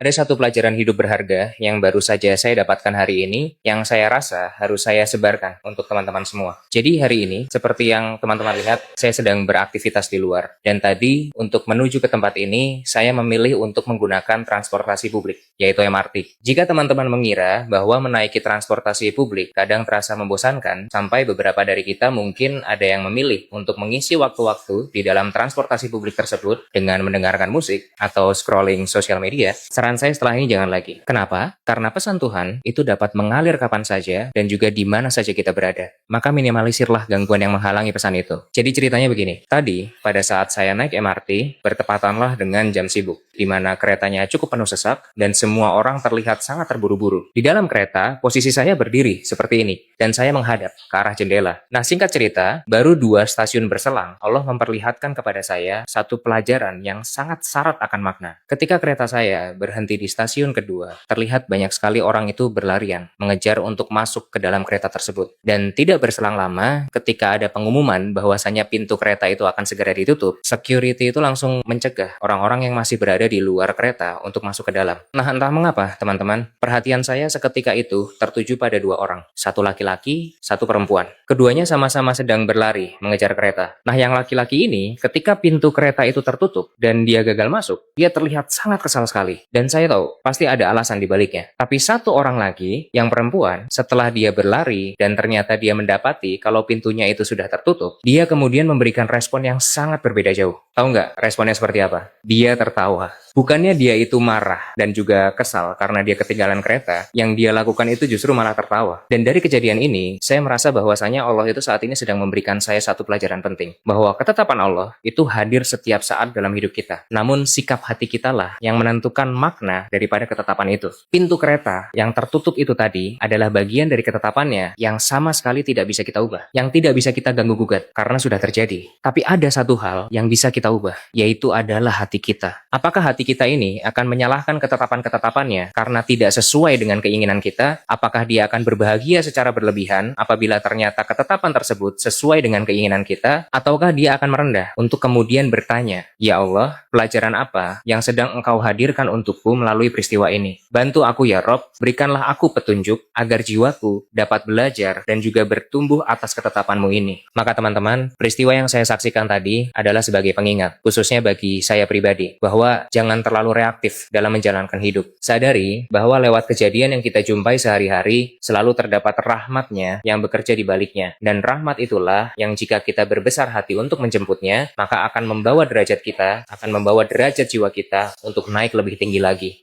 Ada satu pelajaran hidup berharga yang baru saja saya dapatkan hari ini, yang saya rasa harus saya sebarkan untuk teman-teman semua. Jadi hari ini, seperti yang teman-teman lihat, saya sedang beraktivitas di luar. Dan tadi, untuk menuju ke tempat ini, saya memilih untuk menggunakan transportasi publik, yaitu MRT. Jika teman-teman mengira bahwa menaiki transportasi publik kadang terasa membosankan, sampai beberapa dari kita mungkin ada yang memilih untuk mengisi waktu-waktu di dalam transportasi publik tersebut dengan mendengarkan musik atau scrolling sosial media, saran saya setelah ini jangan lagi. Kenapa? Karena pesan Tuhan itu dapat mengalir kapan saja dan juga di mana saja kita berada. Maka minimalisirlah gangguan yang menghalangi pesan itu. Jadi ceritanya begini. Tadi, pada saat saya naik MRT, bertepatanlah dengan jam sibuk, di mana keretanya cukup penuh sesak dan semua orang terlihat sangat terburu-buru. Di dalam kereta, posisi saya berdiri seperti ini, dan saya menghadap ke arah jendela. Nah, singkat cerita, baru 2 stasiun berselang, Allah memperlihatkan kepada saya satu pelajaran yang sangat syarat akan makna. Ketika kereta saya berhenti di stasiun kedua, terlihat banyak sekali orang itu berlarian, mengejar untuk masuk ke dalam kereta tersebut. Dan tidak berselang lama, ketika ada pengumuman bahwasanya pintu kereta itu akan segera ditutup, security itu langsung mencegah orang-orang yang masih berada di luar kereta untuk masuk ke dalam. Nah, entah mengapa, teman-teman, perhatian saya seketika itu tertuju pada 2 orang. Satu laki-laki, satu perempuan. Keduanya sama-sama sedang berlari mengejar kereta. Nah, yang laki-laki ini, ketika pintu kereta itu tertutup dan dia gagal masuk, dia terlihat sangat kesal sekali. Dan saya tahu, pasti ada alasan di baliknya. Tapi satu orang lagi, yang perempuan, setelah dia berlari dan ternyata dia mendapati kalau pintunya itu sudah tertutup, dia kemudian memberikan respon yang sangat berbeda jauh. Tahu nggak responnya seperti apa? Dia tertawa. Bukannya dia itu marah dan juga kesal karena dia ketinggalan kereta, yang dia lakukan itu justru malah tertawa. Dan dari kejadian ini, saya merasa bahwasanya Allah itu saat ini sedang memberikan saya satu pelajaran penting. Bahwa ketetapan Allah itu hadir setiap saat dalam hidup kita. Namun sikap hati kita lah yang menentukan makna daripada ketetapan itu. Pintu kereta yang tertutup itu tadi adalah bagian dari ketetapannya yang sama sekali tidak bisa kita ubah. Yang tidak bisa kita ganggu-gugat karena sudah terjadi. Tapi ada satu hal yang bisa kita ubah, yaitu adalah hati kita. Apakah hati kita ini akan menyalahkan ketetapan-ketetapannya karena tidak sesuai dengan keinginan kita? Apakah dia akan berbahagia secara berlebihan apabila ternyata ketetapan tersebut sesuai dengan keinginan kita? Ataukah dia akan merendah untuk kemudian bertanya, "Ya Allah, pelajaran apa yang sedang Engkau hadirkan untukku melalui peristiwa ini? Bantu aku ya Rob, berikanlah aku petunjuk agar jiwaku dapat belajar dan juga bertumbuh atas ketetapanmu ini." Maka teman-teman, peristiwa yang saya saksikan tadi adalah sebagai pengingat, khususnya bagi saya pribadi, bahwa jangan terlalu reaktif dalam menjalankan hidup. Sadari bahwa lewat kejadian yang kita jumpai sehari-hari, selalu terdapat rahmatnya yang bekerja di baliknya. Dan rahmat itulah yang jika kita berbesar hati untuk menjemputnya, maka akan membawa derajat kita, akan membawa derajat jiwa kita untuk naik lebih tinggi lagi.